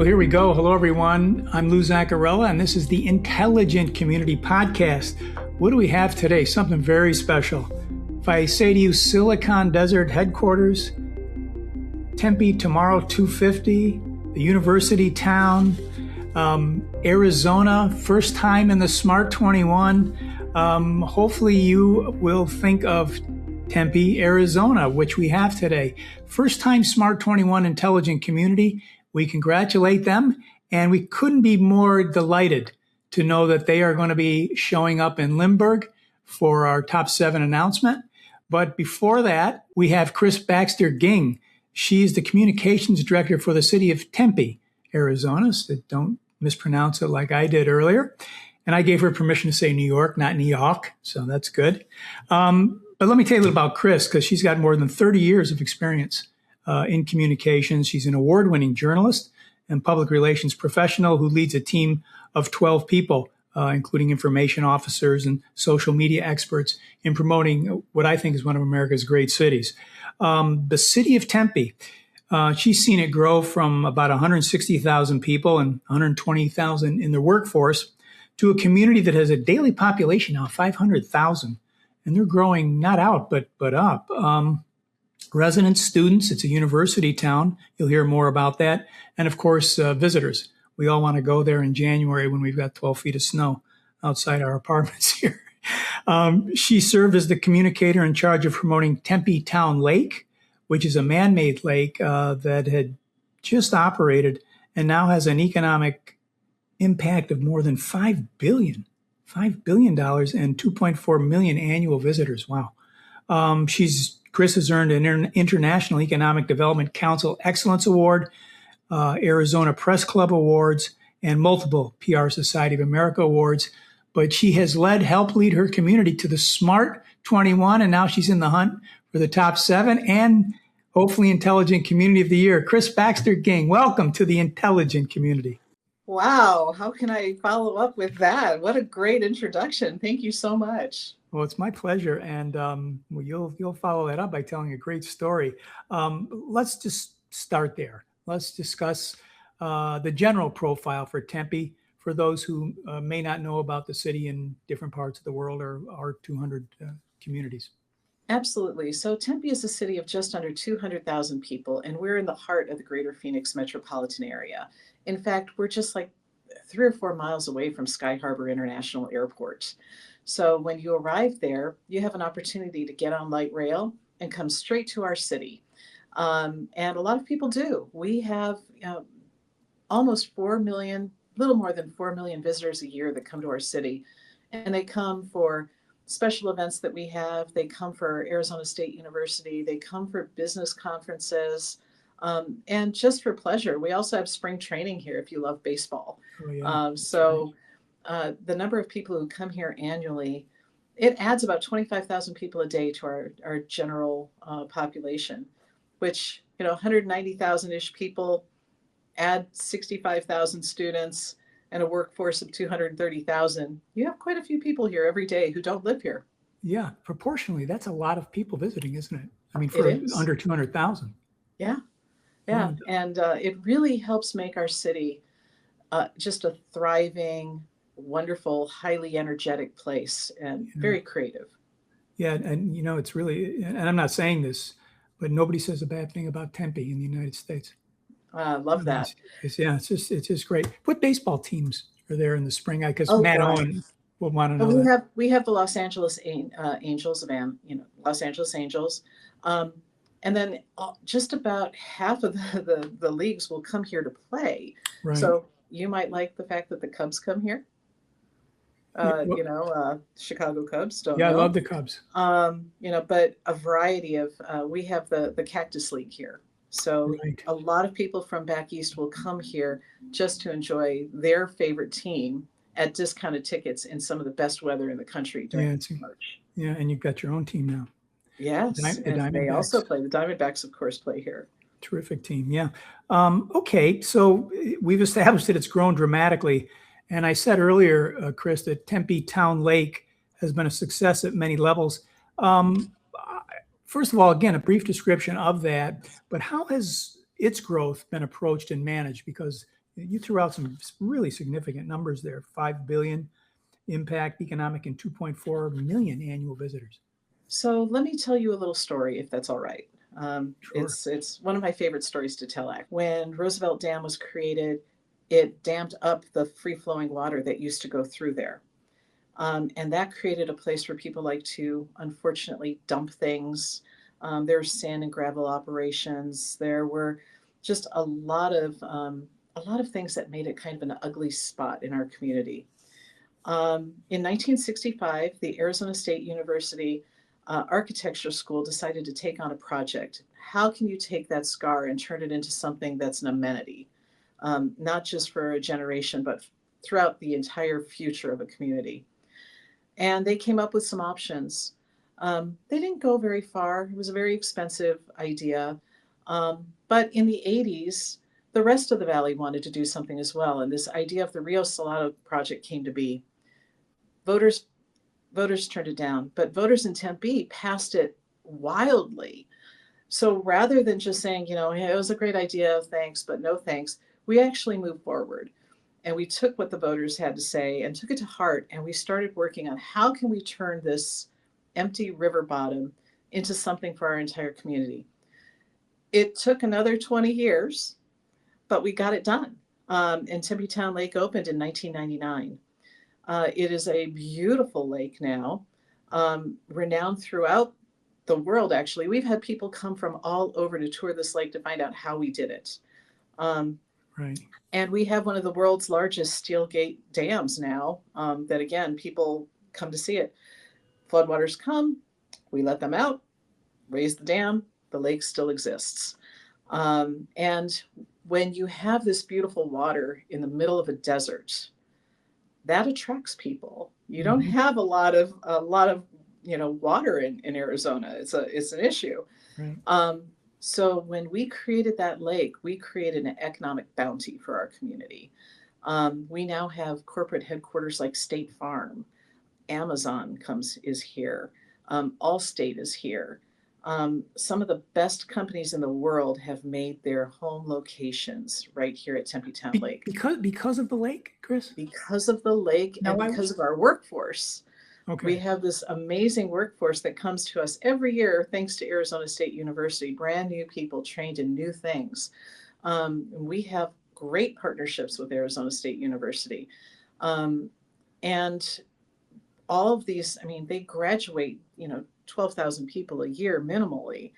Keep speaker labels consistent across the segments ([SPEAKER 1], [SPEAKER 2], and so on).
[SPEAKER 1] Well, here we go. Hello, everyone. I'm Lou Zacharilla, and this is the Intelligent Community Podcast. What do we have today? Something very special. If I say to you Silicon Desert headquarters, Tempe Tomorrow 250, the university town, Arizona, first time in the Smart 21, hopefully you will think of Tempe, Arizona, which we have today. First time Smart 21 Intelligent Community. We congratulate them, and we couldn't be more delighted to know that they are going to be showing up in Lindbergh for our Top 7 announcement. But before that, we have Kris Baxter Ging. She's the communications director for the city of Tempe, Arizona, so don't mispronounce it like I did earlier. And I gave her permission to say New York, not New York, so that's good. But let me tell you a little about Kris, because she's got more than 30 years of experience in communications. She's an award-winning journalist and public relations professional who leads a team of 12 people, including information officers and social media experts, in promoting what I think is one of America's great cities. The city of Tempe, she's seen it grow from about 160,000 people and 120,000 in their workforce to a community that has a daily population now of 500,000. And they're growing not out, but up. Residents, students, it's a university town. You'll hear more about that. And of course, visitors. We all want to go there in January when we've got 12 feet of snow outside our apartments here. She served as the communicator in charge of promoting Tempe Town Lake, which is a man-made lake that had just operated and now has an economic impact of more than $5 billion and 2.4 million annual visitors. Wow. Kris has earned an International Economic Development Council Excellence Award, Arizona Press Club Awards, and multiple PR Society of America Awards. But she has helped lead her community to the Smart 21, and now she's in the hunt for the Top 7 and hopefully Intelligent Community of the Year. Kris Baxter Ging, welcome to the Intelligent Community.
[SPEAKER 2] Wow, how can I follow up with that? What a great introduction. Thank you so much.
[SPEAKER 1] Well, it's my pleasure, and you'll follow that up by telling a great story. Let's just start there. Let's discuss the general profile for Tempe for those who may not know about the city in different parts of the world or our 200 communities.
[SPEAKER 2] Absolutely. So Tempe is a city of just under 200,000 people, and we're in the heart of the greater Phoenix metropolitan area. In fact, we're just like 3 or 4 miles away from Sky Harbor International Airport. So when you arrive there, you have an opportunity to get on light rail and come straight to our city. And a lot of people do. We have almost 4 million, little more than 4 million visitors a year that come to our city. And they come for special events that we have. They come for Arizona State University. They come for business conferences. And just for pleasure. We also have spring training here if you love baseball. Oh, yeah. The number of people who come here annually, it adds about 25,000 people a day to our general population, which, 190,000-ish people, add 65,000 students and a workforce of 230,000. You have quite a few people here every day who don't live here.
[SPEAKER 1] Yeah, proportionally, that's a lot of people visiting, isn't it? I mean, for under 200,000.
[SPEAKER 2] Yeah. Yeah. And it really helps make our city just a thriving, wonderful, highly energetic place and very creative.
[SPEAKER 1] Yeah. And, it's really, and I'm not saying this, but nobody says a bad thing about Tempe in the United States.
[SPEAKER 2] Love that.
[SPEAKER 1] It's just great. What baseball teams are there in the spring? Because Matt Owen will want to know.
[SPEAKER 2] We have the Los Angeles Angels, Los Angeles Angels. And then just about half of the leagues will come here to play. Right. So you might like the fact that the Cubs come here. Chicago Cubs.
[SPEAKER 1] I love the Cubs.
[SPEAKER 2] But a variety of, we have the Cactus League here. So a lot of people from back east will come here just to enjoy their favorite team at discounted tickets in some of the best weather in the country during March.
[SPEAKER 1] Yeah, and you've got your own team now.
[SPEAKER 2] Yes, and they also play. The Diamondbacks, of course, play here.
[SPEAKER 1] Terrific team, yeah. Okay, so we've established that it's grown dramatically. And I said earlier, Kris, that Tempe Town Lake has been a success at many levels. First of all, again, a brief description of that, but how has its growth been approached and managed? Because you threw out some really significant numbers there: 5 billion impact economic and 2.4 million annual visitors.
[SPEAKER 2] So let me tell you a little story, if that's all right.
[SPEAKER 1] Sure.
[SPEAKER 2] It's one of my favorite stories to tell. When Roosevelt Dam was created, it dammed up the free flowing water that used to go through there. And that created a place where people like to, unfortunately, dump things. There were sand and gravel operations. There were just a lot of things that made it kind of an ugly spot in our community. In 1965, the Arizona State University Architecture School decided to take on a project. How can you take that scar and turn it into something that's an amenity, not just for a generation, but throughout the entire future of a community? And they came up with some options. They didn't go very far. It was a very expensive idea. But in the 80s, the rest of the valley wanted to do something as well. And this idea of the Rio Salado project came to be. Voters voters turned it down, but voters in Tempe passed it wildly. So rather than just saying, hey, it was a great idea, thanks, but no thanks, we actually moved forward. And we took what the voters had to say and took it to heart. And we started working on how can we turn this empty river bottom into something for our entire community. It took another 20 years, but we got it done. And Tempe Town Lake opened in 1999. It is a beautiful lake now, renowned throughout the world, actually. We've had people come from all over to tour this lake to find out how we did it.
[SPEAKER 1] Right.
[SPEAKER 2] And we have one of the world's largest steel gate dams now that, again, people come to see it. Floodwaters come, we let them out, raise the dam, the lake still exists. And when you have this beautiful water in the middle of a desert, that attracts people. You don't have a lot of water in Arizona. It's an issue.
[SPEAKER 1] Right.
[SPEAKER 2] So when we created that lake, we created an economic bounty for our community. We now have corporate headquarters like State Farm, Amazon is here, Allstate is here. Some of the best companies in the world have made their home locations right here at Tempe Town Lake.
[SPEAKER 1] Because of the lake, Kris?
[SPEAKER 2] Because of the lake and because of our workforce.
[SPEAKER 1] Okay.
[SPEAKER 2] We have this amazing workforce that comes to us every year, thanks to Arizona State University, brand new people trained in new things. We have great partnerships with Arizona State University. And all of these, they graduate, 12,000 people a year minimally.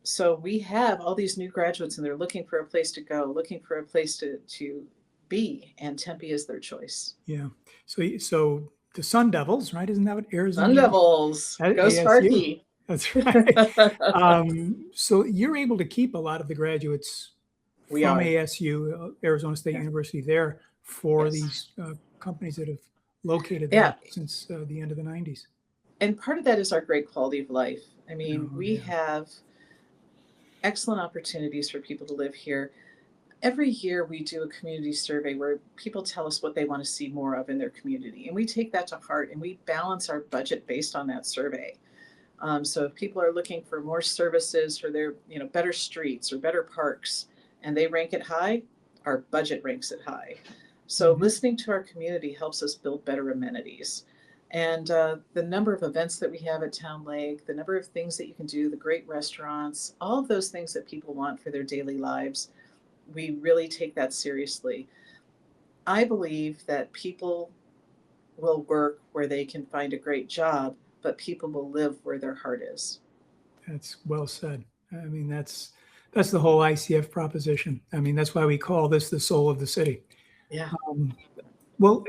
[SPEAKER 2] So we have all these new graduates and they're looking for a place to go, looking for a place to be, and Tempe is their choice.
[SPEAKER 1] Yeah. So the Sun Devils, right? Isn't that what Arizona?
[SPEAKER 2] Sun Devils. Go Sparky.
[SPEAKER 1] That's right. So you're able to keep a lot of the graduates from ASU, Arizona State University, there for these companies that have located there since the end of the 90s.
[SPEAKER 2] And part of that is our great quality of life. We have excellent opportunities for people to live here. Every year we do a community survey where people tell us what they want to see more of in their community. And we take that to heart and we balance our budget based on that survey. So if people are looking for more services for their, better streets or better parks, and they rank it high, our budget ranks it high. So listening to our community helps us build better amenities. And the number of events that we have at Town Lake, the number of things that you can do, the great restaurants, all of those things that people want for their daily lives, we really take that seriously. I believe that people will work where they can find a great job, but people will live where their heart is.
[SPEAKER 1] That's well said. That's the whole ICF proposition. That's why we call this the soul of the city.
[SPEAKER 2] Yeah.
[SPEAKER 1] Well,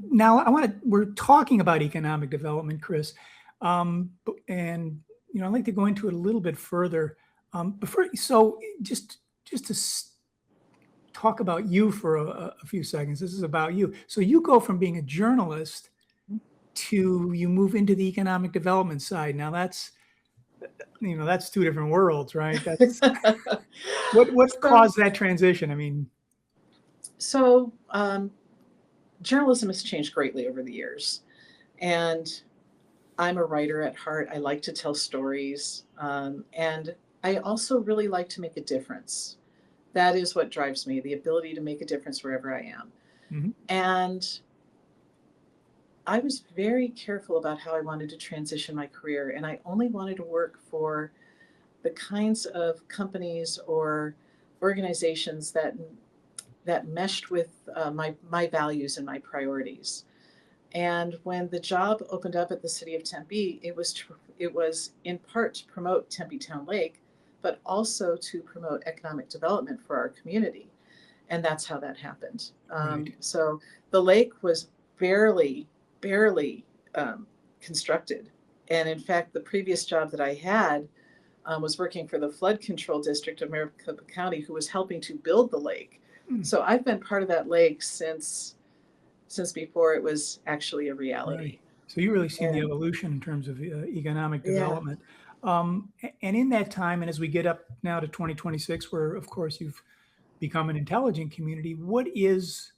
[SPEAKER 1] now we're talking about economic development, Kris, and I'd like to go into it a little bit further. So just to talk about you for a few seconds. This is about you. So you go from being a journalist to you move into the economic development side. Now that's two different worlds, right? That's what caused that transition?
[SPEAKER 2] So journalism has changed greatly over the years, and I'm a writer at heart. I like to tell stories, and I also really like to make a difference. That is what drives me, the ability to make a difference wherever I am.
[SPEAKER 1] Hmm.
[SPEAKER 2] And I was very careful about how I wanted to transition my career, and I only wanted to work for the kinds of companies or organizations that meshed with my values and my priorities. And when the job opened up at the city of Tempe, it was in part to promote Tempe Town Lake, but also to promote economic development for our community. And that's how that happened.
[SPEAKER 1] Right.
[SPEAKER 2] So the lake was barely constructed. And in fact, the previous job that I had was working for the flood control district of Maricopa County, who was helping to build the lake.
[SPEAKER 1] Mm,
[SPEAKER 2] So I've been part of that lake since before it was actually a
[SPEAKER 1] right.
[SPEAKER 2] reality.
[SPEAKER 1] So you really seen the
[SPEAKER 2] And
[SPEAKER 1] evolution in terms of economic
[SPEAKER 2] yeah,
[SPEAKER 1] development. And in that time, and as we get up now to 2026, where of course you've become an intelligent community, what is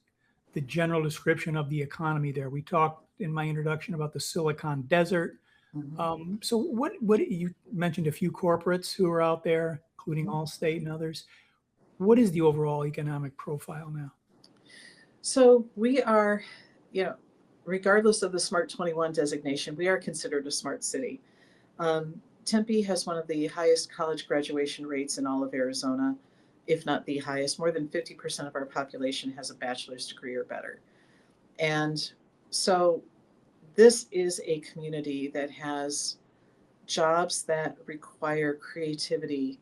[SPEAKER 1] the general description of the economy there? We talked in my introduction about the Silicon Desert.
[SPEAKER 2] mhm,
[SPEAKER 1] So what you mentioned a few corporates who are out there, including
[SPEAKER 2] mhm.
[SPEAKER 1] Allstate and others. What is the overall economic profile now?
[SPEAKER 2] So we are, you know, regardless of the Smart 21 designation, we are considered a smart city. Tempe has one of the highest college graduation rates in all of Arizona, if not the highest. More than 50% of our population has a bachelor's degree or better. And so this is a community that has jobs that require creativity,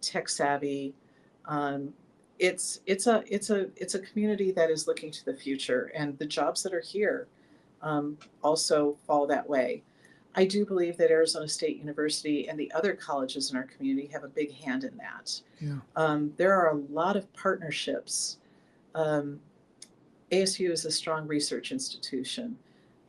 [SPEAKER 2] tech savvy. Um, it's a community that is looking to the future, and the jobs that are here also fall that way. I do believe that Arizona State University and the other colleges in our community have a big hand in that.
[SPEAKER 1] Yeah.
[SPEAKER 2] There are a lot of partnerships. Um, ASU is a strong research institution.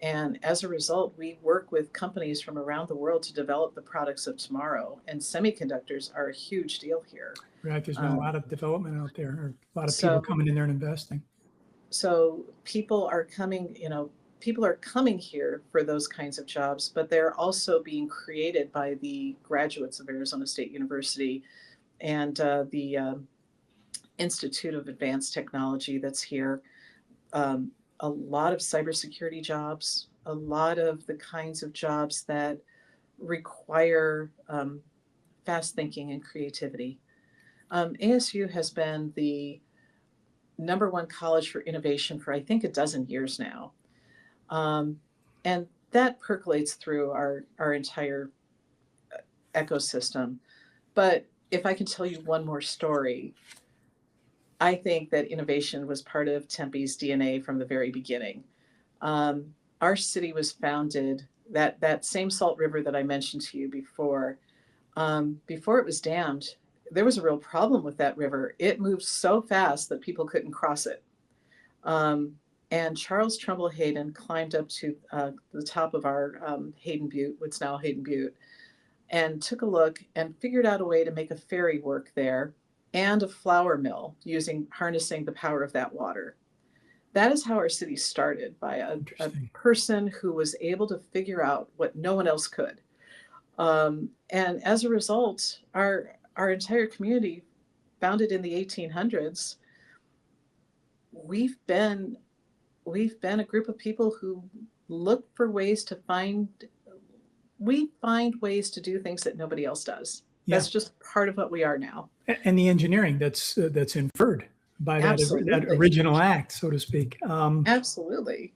[SPEAKER 2] And as a result, we work with companies from around the world to develop the products of tomorrow. And semiconductors are a huge deal here.
[SPEAKER 1] Right. There's been a
[SPEAKER 2] Um,
[SPEAKER 1] lot of development out there, or a lot of people
[SPEAKER 2] so,
[SPEAKER 1] coming in there and investing.
[SPEAKER 2] so people are coming here for those kinds of jobs, but they're also being created by the graduates of Arizona State University and the Institute of Advanced Technology that's here. um, a lot of cybersecurity jobs, a lot of the kinds of jobs that require fast thinking and creativity. ASU has been the number one college for innovation for I think a dozen years now. Um, and that percolates through our entire ecosystem. But if I can tell you one more story, I think that innovation was part of Tempe's DNA from the very beginning. Our city was founded, that same Salt River that I mentioned to you before it was dammed, there was a real problem with that river. It moved so fast that people couldn't cross it. Um, and Charles Trumbull Hayden climbed up to the top of our Hayden Butte, what's now Hayden Butte, and took a look and figured out a way to make a ferry work there and a flour mill using harnessing the power of that water. That is how our city started, by a
[SPEAKER 1] Interesting.
[SPEAKER 2] person who was able to figure out what no one else could. And as a result, our entire community, founded in the 1800s, we've been we've been a group of people who look for ways to find we find ways to do things that nobody else does.
[SPEAKER 1] Yeah.
[SPEAKER 2] That's just part of what we are now.
[SPEAKER 1] And the engineering that's inferred by that
[SPEAKER 2] Absolutely.
[SPEAKER 1] original act, so to speak.
[SPEAKER 2] Absolutely.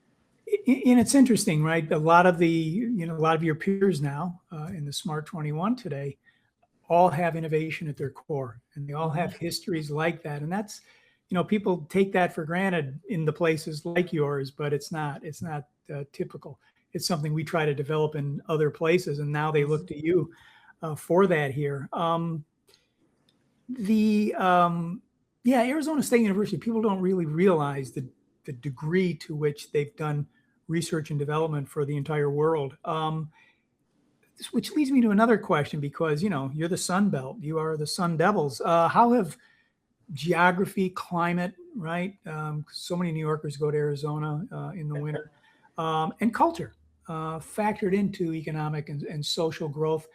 [SPEAKER 1] And it's interesting, right? A lot of your peers now in the Smart 21 today all have innovation at their core, and they all
[SPEAKER 2] Mhm.
[SPEAKER 1] have histories like that. And that's, people take that for granted in the places like yours, but it's not. It's not typical. It's something we try to develop in other places, and now they look
[SPEAKER 2] Mhm.
[SPEAKER 1] to you for that here. The Yeah, Arizona State University, people don't really realize the degree to which they've done research and development for the entire world. Which leads me to another question, because you're the Sun Belt, you are the Sun Devils. How have geography, climate, right? So many New Yorkers go to Arizona in the winter, and culture factored into economic and social growth.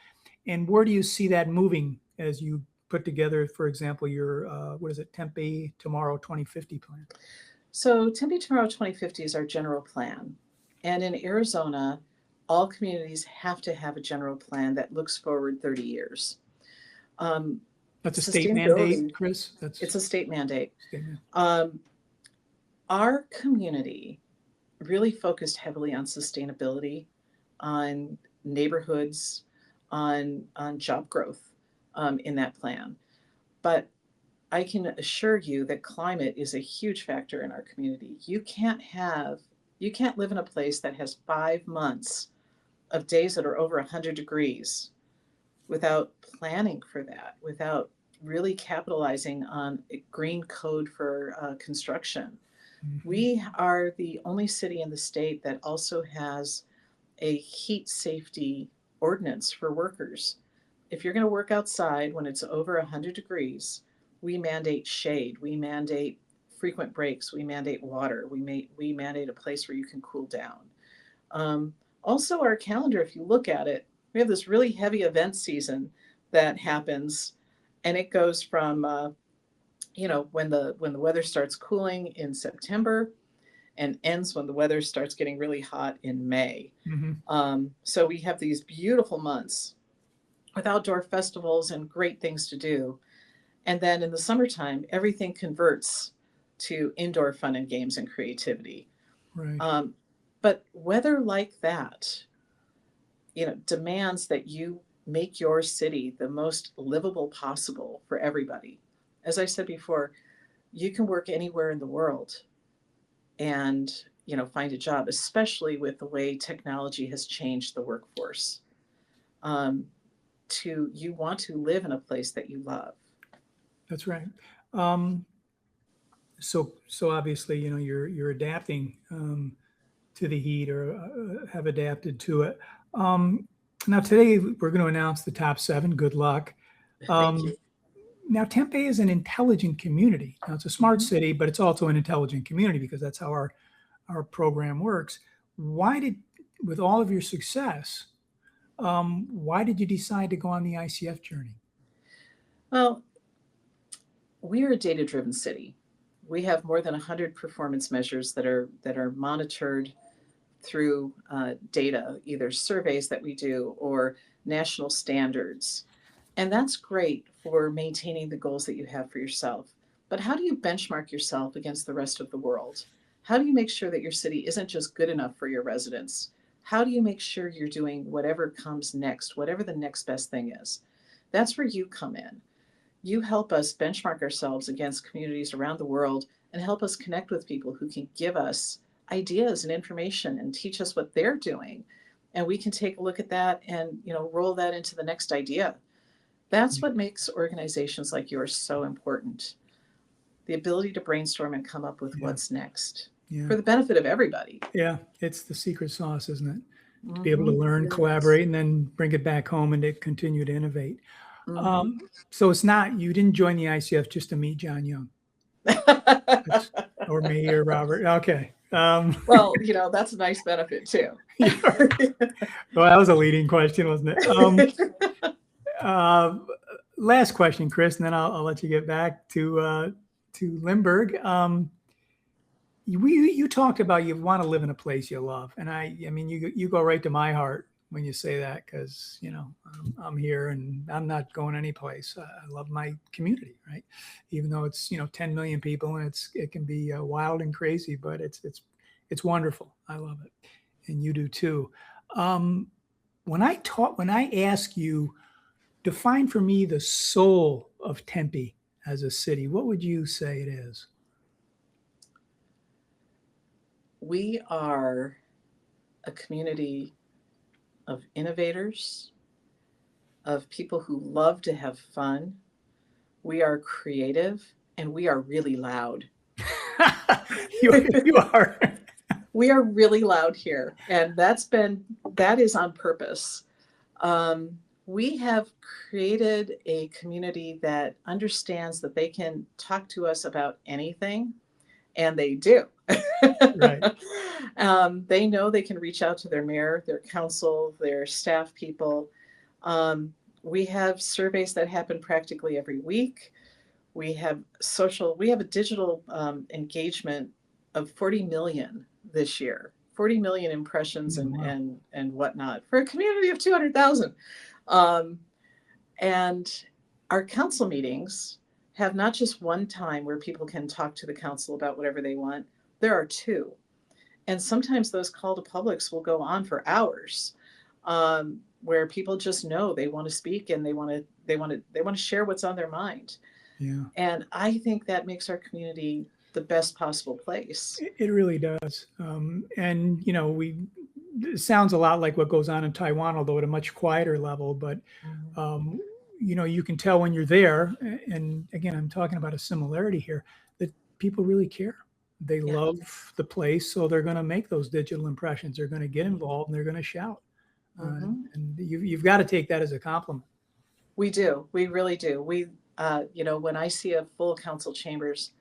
[SPEAKER 1] And where do you see that moving as you put together, for example, your, what is it, Tempe Tomorrow 2050 plan?
[SPEAKER 2] So Tempe Tomorrow 2050 is our general plan. And in Arizona, all communities have to have a general plan that looks forward 30 years. Um,
[SPEAKER 1] That's a state mandate,
[SPEAKER 2] Sustainability,
[SPEAKER 1] Kris? That's
[SPEAKER 2] it's a state mandate.
[SPEAKER 1] statement.
[SPEAKER 2] Our community really focused heavily on sustainability, on neighborhoods, on job growth in that plan. But I can assure you that climate is a huge factor in our community. You can't live in a place that has 5 months of days that are over 100 degrees without planning for that, without really capitalizing on a green code for construction.
[SPEAKER 1] Mm-hmm.
[SPEAKER 2] We are the only city in the state that also has a heat safety ordinance for workers. If you're going to work outside when it's over 100 degrees, we mandate shade, we mandate frequent breaks, we mandate water, we mandate a place where you can cool down. Also, our calendar, if you look at it, we have this really heavy event season that happens, and it goes from when the weather starts cooling in September and ends when the weather starts getting really hot in May. So we have these beautiful months with outdoor festivals and great things to do. And then in the summertime, everything converts to indoor fun and games and creativity.
[SPEAKER 1] Right.
[SPEAKER 2] But weather like that, demands that you make your city the most livable possible for everybody. As I said before, you can work anywhere in the world and find a job, especially with the way technology has changed the workforce. You want to live in a place that you love.
[SPEAKER 1] That's right. So obviously, you're adapting to the heat, or have adapted to it. Now today we're going to announce the top 7. Good luck.
[SPEAKER 2] Thank you.
[SPEAKER 1] Now Tempe is an intelligent community. Now it's a smart city, but it's also an intelligent community because that's how our program works. With all of your success, why did you decide to go on the ICF journey?
[SPEAKER 2] Well, we are a data-driven city. We have more than 100 performance measures that are monitored through data, either surveys that we do or national standards. And that's great for maintaining the goals that you have for yourself. But how do you benchmark yourself against the rest of the world? How do you make sure that your city isn't just good enough for your residents? How do you make sure you're doing whatever comes next, whatever the next best thing is? That's where you come in. You help us benchmark ourselves against communities around the world and help us connect with people who can give us ideas and information and teach us what they're doing. And we can take a look at that and roll that into the next idea. That's what makes organizations like yours so important. The ability to brainstorm and come up with what's next for the benefit of everybody.
[SPEAKER 1] Yeah, it's the secret sauce, isn't it? To be able to learn, collaborate, and then bring it back home and to continue to innovate. So it's not, you didn't join the ICF just to meet John Young or me or Robert. Okay.
[SPEAKER 2] Well, that's a nice benefit too.
[SPEAKER 1] Well, that was a leading question, wasn't it? Last question, Kris, and then I'll let you get back to Lindbergh. You talked about you want to live in a place you love, and I mean you go right to my heart when you say that, because I'm here and I'm not going anyplace. I love my community, right? Even though it's 10 million people and it can be wild and crazy, but it's wonderful. I love it, and you do too. When I ask you, define for me the soul of Tempe as a city, what would you say it is?
[SPEAKER 2] We are a community of innovators, of people who love to have fun. We are creative, and we are really loud.
[SPEAKER 1] You are.
[SPEAKER 2] We are really loud here, and that is on purpose. We have created a community that understands that they can talk to us about anything, and they do.
[SPEAKER 1] Right.
[SPEAKER 2] They know they can reach out to their mayor, their council, their staff people. We have surveys that happen practically every week. We have a digital engagement of 40 million this year, 40 million impressions
[SPEAKER 1] Wow.
[SPEAKER 2] and whatnot for a community of 200,000. Um, and our council meetings have not just one time where people can talk to the council about whatever they want. There are two. And sometimes those call to publics will go on for hours, where people just know they want to speak and they want to share what's on their mind.
[SPEAKER 1] Yeah.
[SPEAKER 2] And I think that makes our community the best possible place.
[SPEAKER 1] It really does. And, it sounds a lot like what goes on in Taiwan, although at a much quieter level. But,
[SPEAKER 2] Mhm.
[SPEAKER 1] um, you can tell when you're there. And again, I'm talking about a similarity here that people really care. They
[SPEAKER 2] Yeah.
[SPEAKER 1] love the place. So they're going to make those digital impressions. They're going to get involved and they're going to shout.
[SPEAKER 2] Mhm.
[SPEAKER 1] And you've got to take that as a compliment.
[SPEAKER 2] We do. We really do. When I see a full council chambers,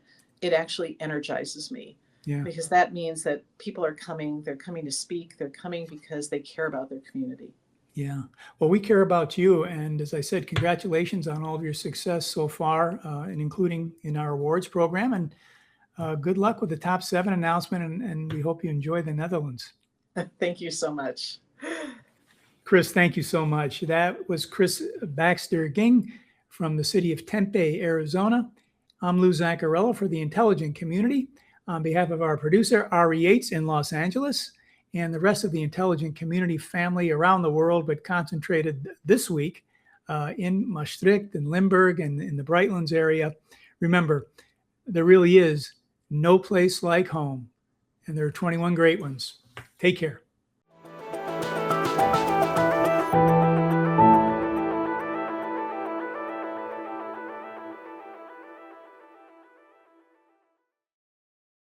[SPEAKER 2] it actually energizes me
[SPEAKER 1] Yeah.
[SPEAKER 2] because that means that people are coming, they're coming to speak, they're coming because they care about their community.
[SPEAKER 1] Yeah. Well, we care about you. And as I said, congratulations on all of your success so far, and including in our awards program. And good luck with the top 7 announcement. And we hope you enjoy the Netherlands.
[SPEAKER 2] Thank you so much.
[SPEAKER 1] Kris, thank you so much. That was Kris Baxter Ging from the city of Tempe, Arizona. I'm Lou Zacharilla for the Intelligent Community. On behalf of our producer, Ari Yates in Los Angeles, and the rest of the Intelligent Community family around the world, but concentrated this week in Maastricht and Limburg and in the Brightlands area. Remember, there really is no place like home, and there are 21 great ones. Take care.